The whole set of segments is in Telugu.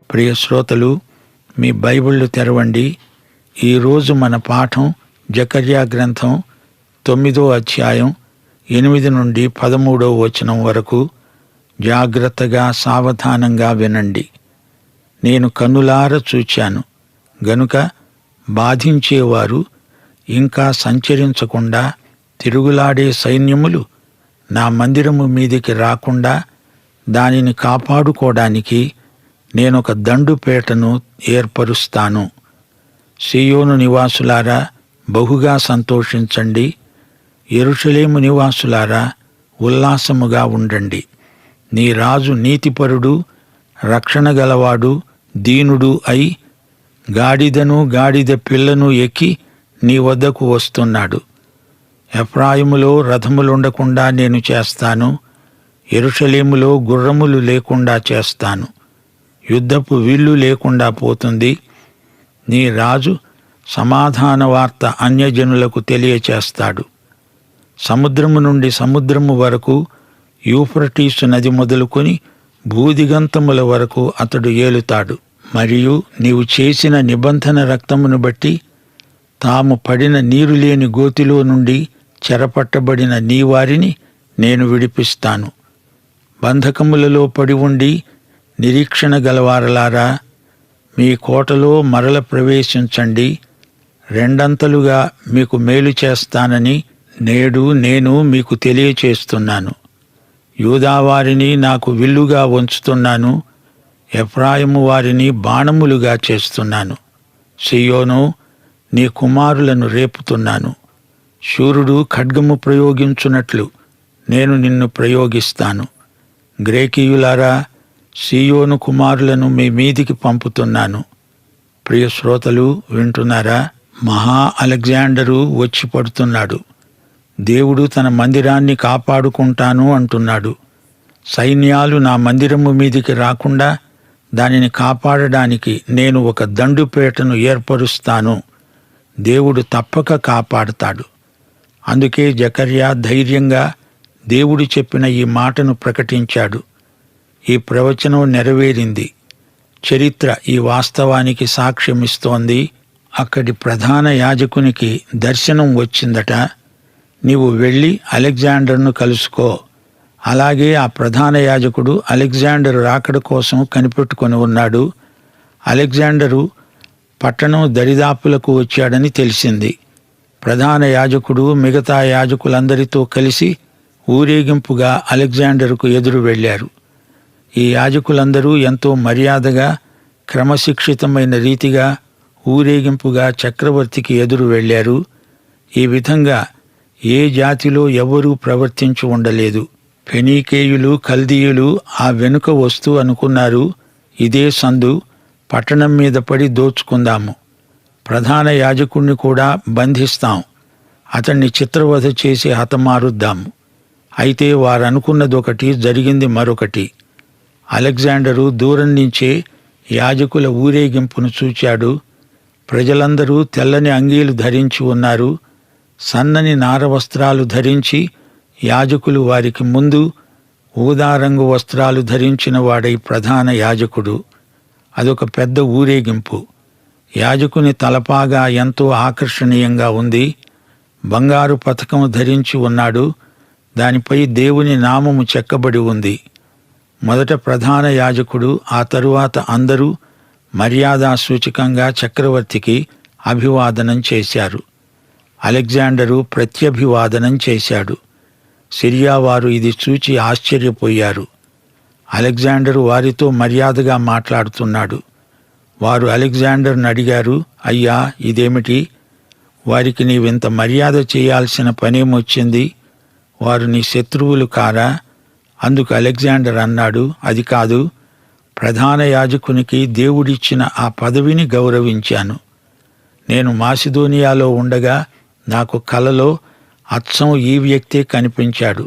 ప్రియ శ్రోతలు, మీ బైబిళ్ళు తెరవండి. ఈరోజు మన పాఠం జకర్యా గ్రంథం 9వ అధ్యాయం 8 నుండి 13వ వచనం వరకు. జాగ్రత్తగా సావధానంగా వినండి. నేను కన్నులార చూచాను గనుక బాధించేవారు ఇంకా సంచరించకుండా, తిరుగులాడే సైన్యములు నా మందిరము మీదికి రాకుండా దానిని కాపాడుకోవడానికి నేనొక దండుపేటను ఏర్పరుస్తాను. సీయోను నివాసులారా, బహుగా సంతోషించండి. యెరూషలేము నివాసులారా, ఉల్లాసముగా ఉండండి. నీ రాజు నీతిపరుడు, రక్షణ గలవాడు, దీనుడు అయి గాడిదను గాడిద పిల్లను ఎక్కి నీ వద్దకు వస్తున్నాడు. ఎఫ్రాయిములో రథములుండకుండా నేను చేస్తాను, యెరూషలేములో గుర్రములు లేకుండా చేస్తాను. యుద్ధపు విల్లు లేకుండా పోతుంది. నీ రాజు సమాధాన వార్త అన్యజనులకు తెలియచేస్తాడు. సముద్రము నుండి సముద్రము వరకు, యూఫ్రటీసు నది మొదలుకొని భూదిగంతముల వరకు అతడు ఏలుతాడు. మరియు నీవు చేసిన నిబంధన రక్తమును బట్టి తాము పడిన నీరు లేని గోతిలో నుండి చెరపట్టబడిన నీ వారిని నేను విడిపిస్తాను. బంధకములలో పడి ఉండి నిరీక్షణ గలవారలారా, మీ కోటలో మరల ప్రవేశించండి. రెండంతలుగా మీకు మేలు చేస్తానని నేడు నేను మీకు తెలియచేస్తున్నాను. యూదావారిని నాకు విల్లుగా ఉంచుతున్నాను, ఎఫ్రాయిము వారిని బాణములుగా చేస్తున్నాను. సీయోను, నీ కుమారులను రేపుతున్నాను. శూరుడు ఖడ్గము ప్రయోగించున్నట్లు నేను నిన్ను ప్రయోగిస్తాను. గ్రేకీయులారా, సీయోను కుమారులను మీ మీదికి పంపుతున్నాను. ప్రియ శ్రోతలు, వింటున్నారా? మహా అలెగ్జాండరు వచ్చి పడుతున్నాడు. దేవుడు తన మందిరాన్ని కాపాడుకుంటాను అంటున్నాడు. సైన్యాలు నా మందిరము మీదికి రాకుండా దానిని కాపాడడానికి నేను ఒక దండుపేటను ఏర్పరుస్తాను. దేవుడు తప్పక కాపాడుతాడు. అందుకే జకర్యా ధైర్యంగా దేవుడు చెప్పిన ఈ మాటను ప్రకటించాడు. ఈ ప్రవచనం నెరవేరింది. చరిత్ర ఈ వాస్తవానికి సాక్ష్యమిస్తోంది. అక్కడి ప్రధాన యాజకునికి దర్శనం వచ్చిందట. నీవు వెళ్ళి అలెగ్జాండర్ను కలుసుకో. అలాగే ఆ ప్రధాన యాజకుడు అలెగ్జాండర్ రాకడ కోసం కనిపెట్టుకొని ఉన్నాడు. అలెగ్జాండరు పట్టణం దరిదాపులకు వచ్చాడని తెలిసింది. ప్రధాన యాజకుడు మిగతా యాజకులందరితో కలిసి ఊరేగింపుగా అలెగ్జాండర్కు ఎదురు వెళ్లారు. ఈ యాజకులందరూ ఎంతో మర్యాదగా, క్రమశిక్షితమైన రీతిగా ఊరేగింపుగా చక్రవర్తికి ఎదురు వెళ్లారు. ఈ విధంగా ఏ జాతిలో ఎవ్వరూ ప్రవర్తించి ఉండలేదు. ఫెనీకేయులు, కల్దీయులు ఆ వెనుక వస్తూ అనుకున్నారు, ఇదే సందు, పట్టణం మీద పడి దోచుకుందాము. ప్రధాన యాజకుణ్ణి కూడా బంధిస్తాం, అతన్ని చిత్రవధ చేసి హతమారుద్దాము. అయితే వారనుకున్నదొకటి, జరిగింది మరొకటి. అలెగ్జాండరు దూరం నుంచే యాజకుల ఊరేగింపును చూచాడు. ప్రజలందరూ తెల్లని అంగీలు ధరించి ఉన్నారు. సన్నని నార వస్త్రాలు ధరించి యాజకులు వారికి ముందు, ఊదారంగు వస్త్రాలు ధరించిన వాడై ప్రధాన యాజకుడు. అదొక పెద్ద ఊరేగింపు. యాజకుని తలపాగా ఎంతో ఆకర్షణీయంగా ఉంది. బంగారు పతకము ధరించి ఉన్నాడు. దానిపై దేవుని నామము చెక్కబడి ఉంది. మొదట ప్రధాన యాజకుడు, ఆ తరువాత అందరూ మర్యాదా సూచకంగా చక్రవర్తికి అభివాదనం చేశారు. అలెగ్జాండరు ప్రత్యభివాదనం చేశాడు. సిరియా వారు ఇది చూచి ఆశ్చర్యపోయారు. అలెగ్జాండరు వారితో మర్యాదగా మాట్లాడుతున్నాడు. వారు అలెగ్జాండర్ను అడిగారు, అయ్యా, ఇదేమిటి? వారికి నీవింత మర్యాద చేయాల్సిన పనేమొచ్చింది? వారు నీ శత్రువులు కారా? అందుకు అలెగ్జాండర్ అన్నాడు, అది కాదు, ప్రధాన యాజకునికి దేవుడిచ్చిన ఆ పదవిని గౌరవించాను. నేను మాసిదోనియాలో ఉండగా నాకు కలలో అచ్చం ఈ వ్యక్తే కనిపించాడు.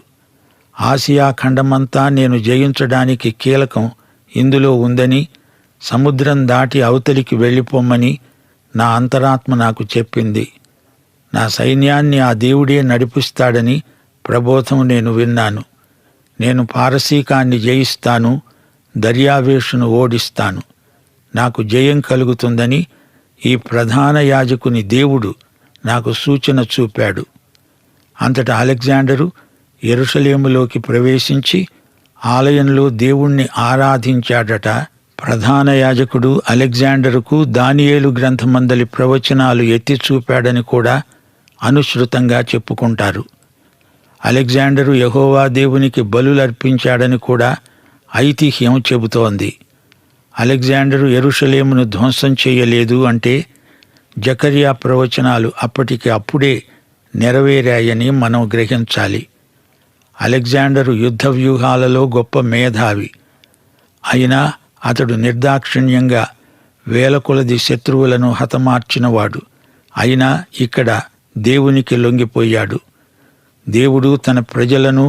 ఆసియా ఖండమంతా నేను జయించడానికి కీలకం ఇందులో ఉందని, సముద్రం దాటి అవతలికి వెళ్ళిపోమ్మని నా అంతరాత్మ నాకు చెప్పింది. నా సైన్యాన్ని ఆ దేవుడే నడిపిస్తాడని ప్రబోధం నేను విన్నాను. నేను పారసీకాన్ని జయిస్తాను, దర్యావేషును ఓడిస్తాను. నాకు జయం కలుగుతుందని ఈ ప్రధాన యాజకుని దేవుడు నాకు సూచన చూపాడు. అంతటా అలెగ్జాండరు యెరూషలేములోకి ప్రవేశించి ఆలయంలో దేవుణ్ణి ఆరాధించాడట. ప్రధాన యాజకుడు అలెగ్జాండరుకు దానియేలు గ్రంథమందలి ప్రవచనాలు ఎత్తి చూపాడని కూడా అనుశ్రుతంగా చెప్పుకుంటారు. అలెగ్జాండరు యెహోవా దేవునికి బలులర్పించాడని కూడా ఐతిహ్యం చెబుతోంది. అలెగ్జాండరు యెరూషలేమును ధ్వంసం చేయలేదు అంటే జకర్యా ప్రవచనాలు అప్పటికి అప్పుడే నెరవేరాయని మనం గ్రహించాలి. అలెగ్జాండరు యుద్ధ వ్యూహాలలో గొప్ప మేధావి. అయినా అతడు నిర్దాక్షిణ్యంగా వేల కొలది శత్రువులను హతమార్చినవాడు. అయినా ఇక్కడ దేవునికి లొంగిపోయాడు. దేవుడు తన ప్రజలను,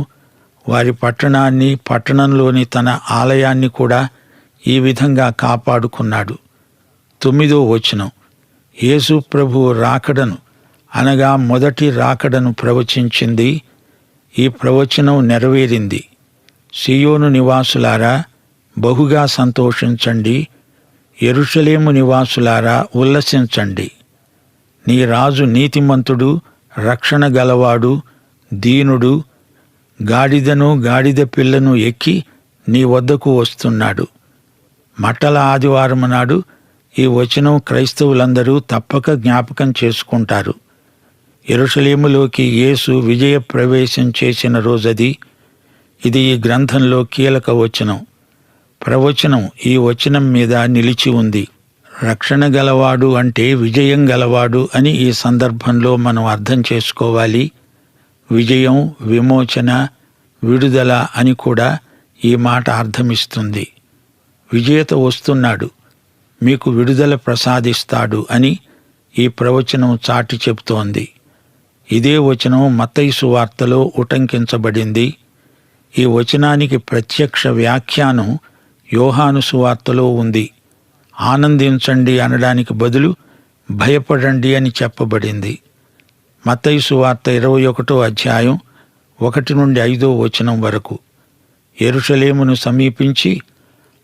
వారి పట్టణాన్ని, పట్టణంలోని తన ఆలయాన్ని కూడా ఈ విధంగా కాపాడుకున్నాడు. 9వ వచనం, యేసు ప్రభువు రాకడను అనగా మొదటి రాకడను ప్రవచించింది. ఈ ప్రవచనం నెరవేరింది. సీయోను నివాసులారా బహుగా సంతోషించండి, యెరూషలేము నివాసులారా ఉల్లసించండి. నీ రాజు నీతిమంతుడు, రక్షణ గలవాడు, దీనుడు, గాడిదను గాడిద పిల్లను ఎక్కి నీ వద్దకు వస్తున్నాడు. మట్టల ఆదివారం నాడు ఈ వచనం క్రైస్తవులందరూ తప్పక జ్ఞాపకం చేసుకుంటారు. యెరూషలేములోకి యేసు విజయ ప్రవేశం చేసిన రోజది. ఇది ఈ గ్రంథంలో కీలక వచనం. ప్రవచనం ఈ వచనం మీద నిలిచి ఉంది. రక్షణ గలవాడు అంటే విజయం గలవాడు అని ఈ సందర్భంలో మనం అర్థం చేసుకోవాలి. విజయం, విమోచన, విడుదల అని కూడా ఈ మాట అర్థమిస్తుంది. విజేత వస్తున్నాడు, మీకు విడుదల ప్రసాదిస్తాడు అని ఈ ప్రవచనం చాటి చెబుతోంది. ఇదే వచనం మత్తయి సువార్తలో ఉటంకించబడింది. ఈ వచనానికి ప్రత్యక్ష వ్యాఖ్యానం యోహాను సువార్తలో ఉంది. ఆనందించండి అనడానికి బదులు భయపడండి అని చెప్పబడింది. మత్తయి సువార్త 21వ అధ్యాయం 1 నుండి 5వ వచనం వరకు. యెరూషలేమును సమీపించి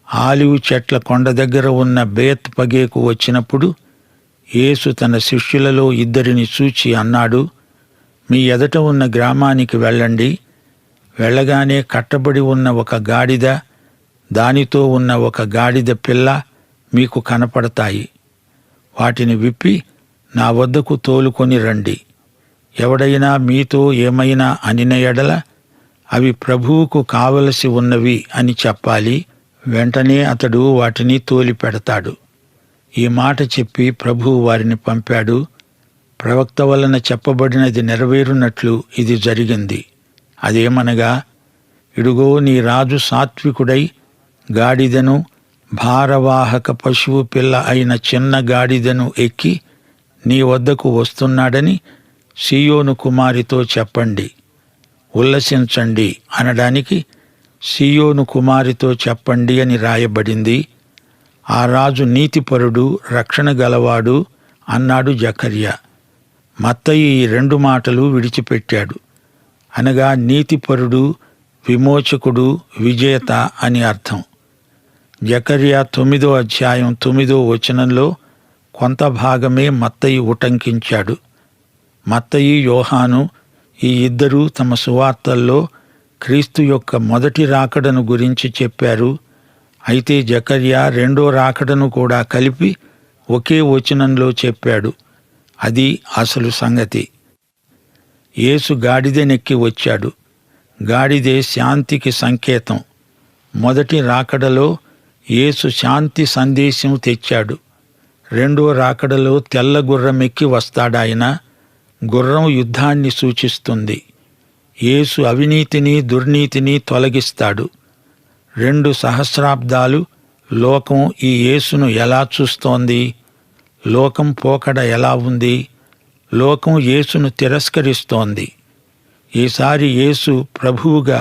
ఆలివ్ చెట్ల కొండ దగ్గర ఉన్న బేత్ పగేకు వచ్చినప్పుడు యేసు తన శిష్యులలో 2 చూచి అన్నాడు, మీ ఎదట ఉన్న గ్రామానికి వెళ్ళండి. వెళ్ళగానే కట్టబడి ఉన్న ఒక గాడిద, దానితో ఉన్న ఒక గాడిద పిల్ల మీకు కనపడతాయి. వాటిని విప్పి నా వద్దకు తోలుకొని రండి. ఎవడైనా మీతో ఏమైనా అనిన ఎడల అవి ప్రభువుకు కావలసి ఉన్నవి అని చెప్పాలి. వెంటనే అతడు వాటిని తోలిపెడతాడు. ఈ మాట చెప్పి ప్రభువు వారిని పంపాడు. ప్రవక్త వలన చెప్పబడినది నెరవేరునట్లు ఇది జరిగింది. అదేమనగా, ఇడుగో నీ రాజు సాత్వికుడై గాడిదను, భారవాహక పశువు పిల్ల అయిన చిన్న గాడిదను ఎక్కి నీ వద్దకు వస్తున్నాడని సీయోను కుమారితో చెప్పండి. ఉల్లసించండి అనడానికి సీయోను కుమారితో చెప్పండి అని రాయబడింది. ఆ రాజు నీతిపరుడు, రక్షణ గలవాడు అన్నాడు జకర్యా. మత్తయి ఈ 2 మాటలు విడిచిపెట్టాడు. అనగా నీతిపరుడు, విమోచకుడు, విజేత అని అర్థం. జకర్యా 9వ అధ్యాయం 9వ వచనంలో కొంత భాగమే మత్తయి ఉటంకించాడు. మత్తయి, యోహాను ఈ 2 తమ సువార్తల్లో క్రీస్తు యొక్క మొదటి రాకడను గురించి చెప్పారు. అయితే జకర్యా 2వ రాకడను కూడా కలిపి ఒకే వచనంలో చెప్పాడు. అది అసలు సంగతి. యేసు గాడిదెనెక్కి వచ్చాడు. గాడిదే శాంతికి సంకేతం. మొదటి రాకడలో యేసు శాంతి సందేశం తెచ్చాడు. 2వ రాకడలో తెల్ల గుర్రమెక్కి వస్తాడాయన. గుర్రం యుద్ధాన్ని సూచిస్తుంది. యేసు అవినీతిని, దుర్నీతిని తొలగిస్తాడు. 2 సహస్రాబ్దాలు లోకం ఈ యేసును ఎలా చూస్తోంది? లోకం పోకడ ఎలా ఉంది? లోకం యేసును తిరస్కరిస్తోంది. ఈసారి యేసు ప్రభువుగా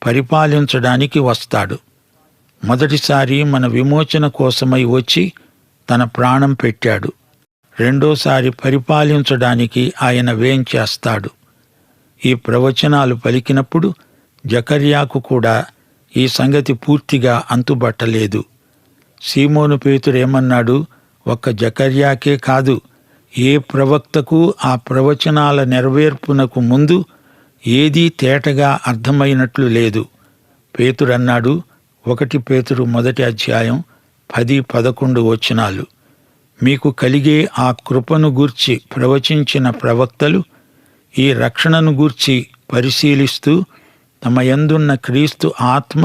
పరిపాలించడానికి వస్తాడు. మొదటిసారి మన విమోచన కోసమై వచ్చి తన ప్రాణం పెట్టాడు. రెండోసారి పరిపాలించడానికి ఆయన వేంచేస్తాడు. ఈ ప్రవచనాలు పలికినప్పుడు జకర్యాకు కూడా ఈ సంగతి పూర్తిగా అంతుబట్టలేదు. సీమోను పేతురేమన్నాడు? ఒక్క జకర్యాకే కాదు, ఏ ప్రవక్తకు ఆ ప్రవచనాల నెరవేర్పునకు ముందు ఏదీ తేటగా అర్థమైనట్లు లేదు. పేతురన్నాడు, 1 పేతురు 1:10-11 వచనాలు, మీకు కలిగే ఆ కృపను గూర్చి ప్రవచించిన ప్రవక్తలు ఈ రక్షణను గూర్చి పరిశీలిస్తూ తమ యందున్న క్రీస్తు ఆత్మ,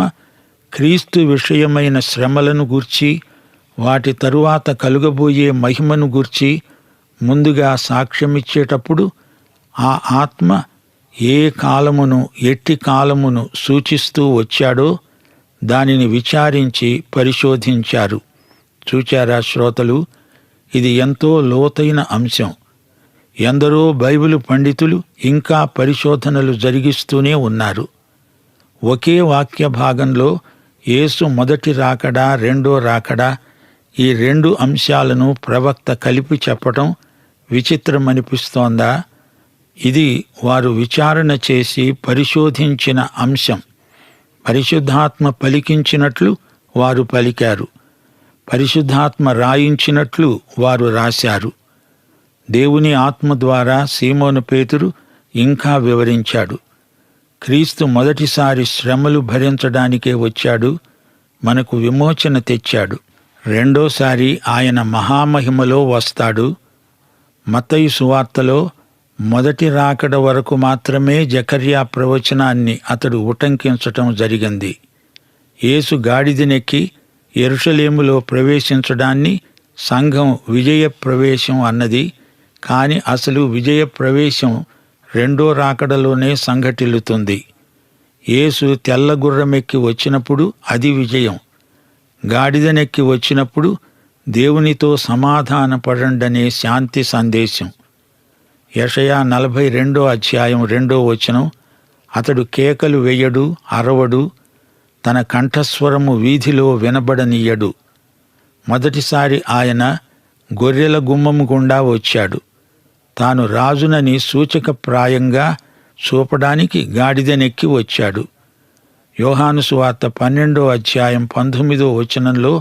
క్రీస్తు విషయమైన శ్రమలను గూర్చి, వాటి తరువాత కలుగబోయే మహిమను గూర్చి ముందుగా సాక్ష్యమిచ్చేటప్పుడు ఆ ఆత్మ ఏ కాలమును, ఎట్టి కాలమును సూచిస్తూ వచ్చాడో దానిని విచారించి పరిశోధించారు. చూచారా శ్రోతలు, ఇది ఎంతో లోతైన అంశం. ఎందరో బైబిలు పండితులు ఇంకా పరిశోధనలు జరిగిస్తూనే ఉన్నారు. ఒకే వాక్య భాగంలో యేసు మొదటి రాకడా, రెండో రాకడా, ఈ 2 అంశాలను ప్రవక్త కలిపి చెప్పటం విచిత్రమనిపిస్తోందా? ఇది వారు విచారణ చేసి పరిశోధించిన అంశం. పరిశుద్ధాత్మ పలికించినట్లు వారు పలికారు, పరిశుద్ధాత్మ రాయించినట్లు వారు రాశారు. దేవుని ఆత్మ ద్వారా సీమోను పేతురు ఇంకా వివరించాడు. క్రీస్తు మొదటిసారి శ్రమలు భరించడానికే వచ్చాడు, మనకు విమోచన తెచ్చాడు. రెండోసారి ఆయన మహామహిమలో వస్తాడు. మత్తయి సువార్తలో మొదటి రాకడ వరకు మాత్రమే జకర్యా ప్రవచనాన్ని అతడు ఉటంకించటం జరిగింది. యేసు గాడిదనెక్కి యెరూషలేములో ప్రవేశించడాన్ని సంఘం విజయ ప్రవేశం అన్నది. కాని అసలు విజయ ప్రవేశం రెండో రాకడలోనే సంఘటిల్లుతుంది. యేసు తెల్ల గుర్రమెక్కి వచ్చినప్పుడు అది విజయం. గాడిదనెక్కి వచ్చినప్పుడు దేవునితో సమాధానపడండనే శాంతి సందేశం. యెషయా 42:2 అతడు కేకలు వెయ్యడు, అరవడు, తన కంఠస్వరము వీధిలో వినబడనీయడు. మొదటిసారి ఆయన గొర్రెల గుమ్మము గుండా వచ్చాడు. తాను రాజునని సూచకప్రాయంగా చూపడానికి గాడిదనెక్కి వచ్చాడు. యోహాను సువార్త 12:19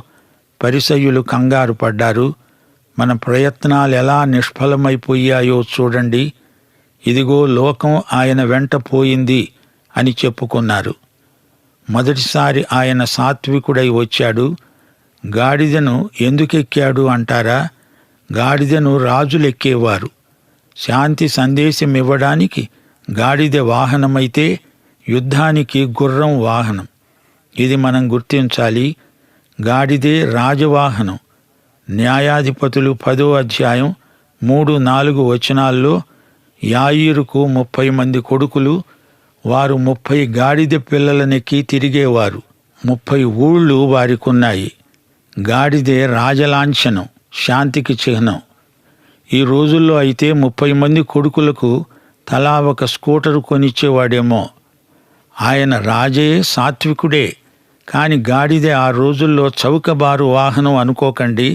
పరిసయ్యులు కంగారు పడ్డారు. మన ప్రయత్నాలెలా నిష్ఫలమైపోయాయో చూడండి, ఇదిగో లోకం ఆయన వెంట పోయింది అని చెప్పుకున్నారు. మొదటిసారి ఆయన సాత్వికుడై వచ్చాడు. గాడిదను ఎందుకెక్కాడు అంటారా? గాడిదను రాజులెక్కేవారు. శాంతి సందేశం ఇవ్వడానికి గాడిద వాహనమైతే యుద్ధానికి గుర్రం వాహనం. ఇది మనం గుర్తించాలి. గాడిదే రాజవాహనం. న్యాయాధిపతులు 10:3-4 యాయీరుకు 30 మంది కొడుకులు. వారు 30 గాడిద పిల్లలనెక్కి తిరిగేవారు. 30 ఊళ్ళు వారికున్నాయి. గాడిదే రాజలాంఛనం, శాంతికి చిహ్నం. ఈ రోజుల్లో అయితే 30 మంది కొడుకులకు తలా ఒక స్కూటరు కొనిచ్చేవాడేమో. ఆయన రాజే, సాత్వికుడే. కాని గాడిదే ఆ రోజుల్లో చౌకబారు వాహనం అనుకోకండి.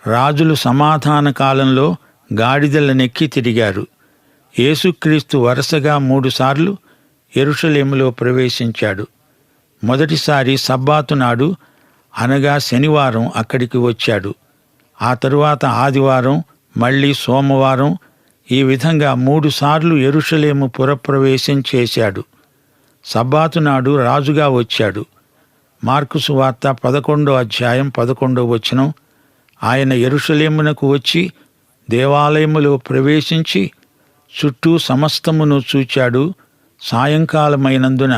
రాజులు సమాధాన కాలంలో గాడిదలనెక్కి తిరిగారు. యేసుక్రీస్తు వరుసగా 3 సార్లు యెరూషలేములో ప్రవేశించాడు. మొదటిసారి సబ్బాతు నాడు, అనగా శనివారం అక్కడికి వచ్చాడు. ఆ తరువాత ఆదివారం, మళ్ళీ సోమవారం, ఈ విధంగా 3 సార్లు యెరూషలేము పురప్రవేశం చేశాడు. సబ్బాతు నాడు రాజుగా వచ్చాడు. మార్కు సువార్త 11:11 ఆయన యెరూషలేమునకు వచ్చి దేవాలయములో ప్రవేశించి చుట్టూ సమస్తమును చూచాడు. సాయంకాలమైనందున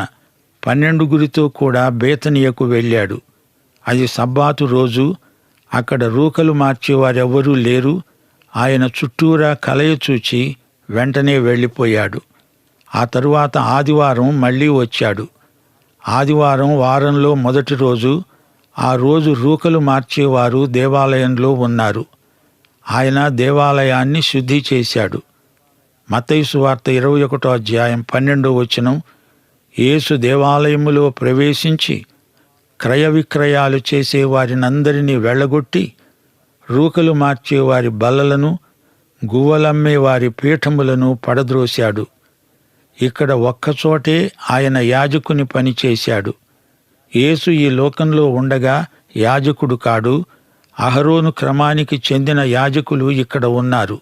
12 కూడా బేతనియకు వెళ్ళాడు. అది సబ్బాతు రోజు. అక్కడ రూకలు మార్చేవారెవ్వరూ లేరు. ఆయన చుట్టూరా కలయ చూచి వెంటనే వెళ్ళిపోయాడు. ఆ తరువాత ఆదివారం మళ్ళీ వచ్చాడు. ఆదివారం వారంలో మొదటి రోజు. ఆ రోజు రూకలు మార్చేవారు దేవాలయంలో ఉన్నారు. ఆయన దేవాలయాన్ని శుద్ధి చేశాడు. మత్తయి సువార్త 21:12 యేసు దేవాలయములో ప్రవేశించి క్రయ విక్రయాలు చేసేవారినందరినీ వెళ్ళగొట్టి రూకలు మార్చేవారి బల్లలను, గువ్వలమ్మేవారి పీఠములను పడద్రోశాడు. ఇక్కడ ఒక్కచోటే ఆయన యాజకుని పని చేశాడు. యేసు ఈ లోకంలో ఉండగా యాజకుడు కాడు. అహరోను క్రమానికి చెందిన యాజకులు ఇక్కడ ఉన్నారు.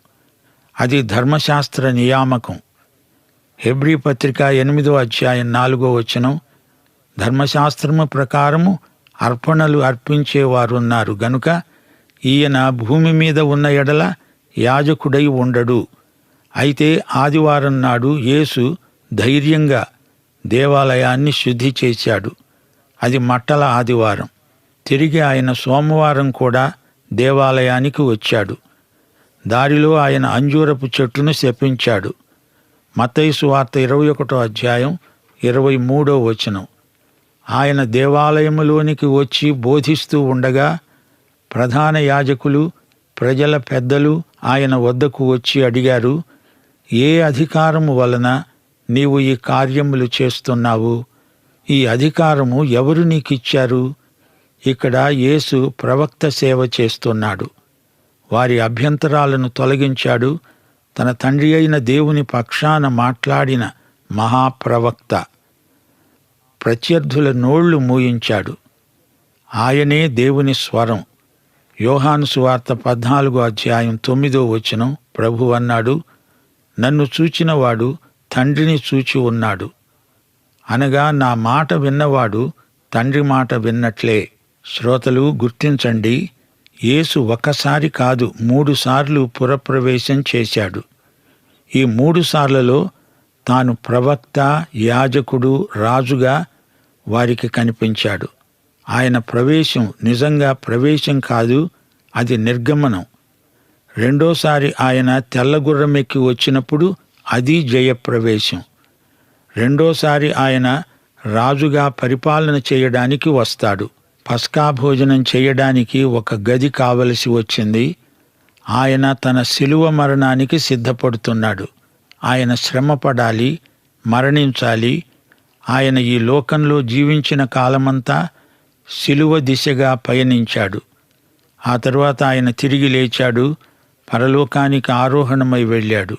అది ధర్మశాస్త్ర నియామకం. హెబ్రీ పత్రిక 8వ అధ్యాయం 4వ వచనం, ధర్మశాస్త్రము ప్రకారము అర్పణలు అర్పించేవారున్నారు గనుక ఈయన భూమి మీద ఉన్న ఎడల యాజకుడై ఉండడు. అయితే ఆదివారం నాడు యేసు ధైర్యంగా దేవాలయాన్ని శుద్ధి చేశాడు. అది మట్టల ఆదివారం. తిరిగి ఆయన సోమవారం కూడా దేవాలయానికి వచ్చాడు. దారిలో ఆయన అంజూరపు చెట్టును శపించాడు. మత్తయి సువార్త 21వ అధ్యాయం 23వ వచనం. ఆయన దేవాలయములోనికి వచ్చి బోధిస్తూ ఉండగా ప్రధాన యాజకులు, ప్రజల పెద్దలు ఆయన వద్దకు వచ్చి అడిగారు, ఏ అధికారము వలన నీవు ఈ కార్యములు చేస్తున్నావు? ఈ అధికారము ఎవరు నీకిచ్చారు? ఇక్కడ యేసు ప్రవక్త సేవ చేస్తున్నాడు. వారి అభ్యంతరాలను తొలగించాడు. తన తండ్రి అయిన దేవుని పక్షాన మాట్లాడిన మహాప్రవక్త. ప్రత్యర్థుల నోళ్లు మూయించాడు. ఆయనే దేవుని స్వరం. యోహాను సువార్త 14వ అధ్యాయం 9వ వచనం ప్రభు అన్నాడు, నన్ను చూచినవాడు తండ్రిని చూచి ఉన్నాడు. అనగా నా మాట విన్నవాడు తండ్రి మాట విన్నట్లే. శ్రోతలు గుర్తించండి, యేసు ఒకసారి కాదు 3 సార్లు పురప్రవేశం చేశాడు. ఈ 3 సార్లలో తాను ప్రవక్త, యాజకుడు, రాజుగా వారికి కనిపించాడు. ఆయన ప్రవేశం నిజంగా ప్రవేశం కాదు, అది నిర్గమనం. రెండోసారి ఆయన తెల్లగుర్రమెక్కి వచ్చినప్పుడు అది జయప్రవేశం. రెండోసారి ఆయన రాజుగా పరిపాలన చేయడానికి వస్తాడు. పస్కా భోజనం చేయడానికి ఒక గది కావలసి వచ్చింది. ఆయన తన శిలువ మరణానికి సిద్ధపడుతున్నాడు. ఆయన శ్రమపడాలి, మరణించాలి. ఆయన ఈ లోకంలో జీవించిన కాలమంతా శిలువ దిశగా పయనించాడు. ఆ తరువాత ఆయన తిరిగి లేచాడు, పరలోకానికి ఆరోహణమై వెళ్ళాడు.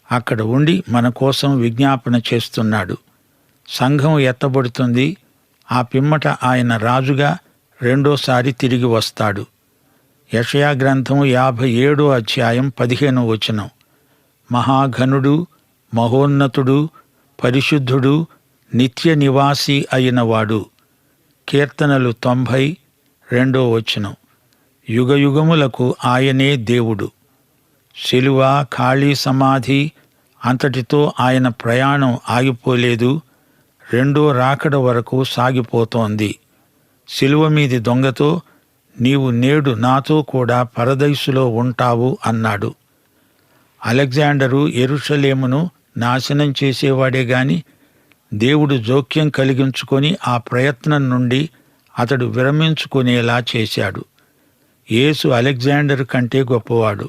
అక్కడ ఉండి మన కోసం విజ్ఞాపన చేస్తున్నాడు. సంఘం ఎత్తబడుతుంది. ఆ పిమ్మట ఆయన రాజుగా రెండోసారి తిరిగి వస్తాడు. యెషయా గ్రంథం 57వ అధ్యాయం 15వ వచనం. మహాఘనుడు, మహోన్నతుడు, పరిశుద్ధుడు, నిత్య నివాసి అయినవాడు. కీర్తనలు 90 వచనం. యుగయుగములకు ఆయనే దేవుడు. శిలువ, ఖాళీ సమాధి అంతటితో ఆయన ప్రయాణం ఆగిపోలేదు. రెండో రాకడ వరకు సాగిపోతోంది. శిలువ మీది దొంగతో నీవు నేడు నాతో కూడా పరదైసులో ఉంటావు అన్నాడు. అలెగ్జాండరు యెరూషలేమును నాశనం చేసేవాడే గాని దేవుడు జోక్యం కలిగించుకొని ఆ ప్రయత్నం నుండి అతడు విరమించుకునేలా చేశాడు. యేసు అలెగ్జాండర్ కంటే గొప్పవాడు.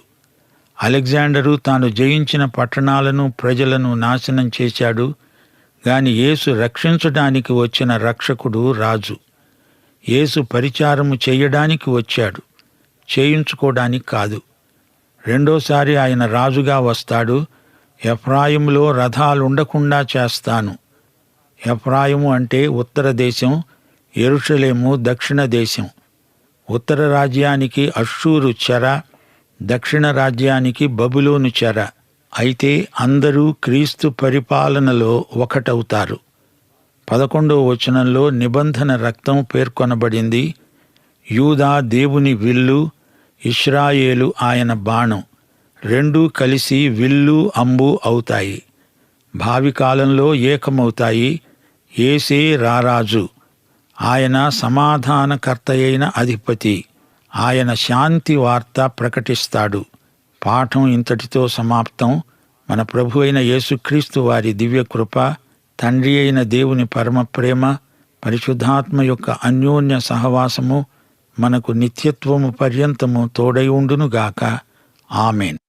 అలెగ్జాండరు తాను జయించిన పట్టణాలను, ప్రజలను నాశనం చేశాడు. గాని యేసు రక్షించడానికి వచ్చిన రక్షకుడు రాజు. యేసు పరిచారము చేయడానికి వచ్చాడు, చేయించుకోవడానికి కాదు. రెండోసారి ఆయన రాజుగా వస్తాడు. ఎఫ్రాయిములో రథాలుండకుండా చేస్తాను. ఎఫ్రాయిము అంటే ఉత్తర దేశం, యెరూషలేము దక్షిణ దేశం. ఉత్తర రాజ్యానికి అష్షూరు చెర, దక్షిణ రాజ్యానికి బబులోను చెర. అయితే అందరూ క్రీస్తు పరిపాలనలో ఒకటవుతారు. 11వ వచనంలో నిబంధన రక్తం పేర్కొనబడింది. యూదా దేవుని విల్లు, ఇశ్రాయేలు ఆయన బాణం. రెండూ కలిసి విల్లు, అంబు అవుతాయి. భావి కాలంలో ఏకమవుతాయి. యేసే రారాజు. ఆయన సమాధానకర్తయైన అధిపతి. ఆయన శాంతి వార్త ప్రకటిస్తాడు. పాఠం ఇంతటితో సమాప్తం. మన ప్రభు అయిన యేసుక్రీస్తు వారి దివ్యకృప, తండ్రి అయిన దేవుని పరమప్రేమ, పరిశుద్ధాత్మ యొక్క అన్యోన్య సహవాసము మనకు నిత్యత్వము పర్యంతము తోడై ఉండునుగాక. ఆమేన్.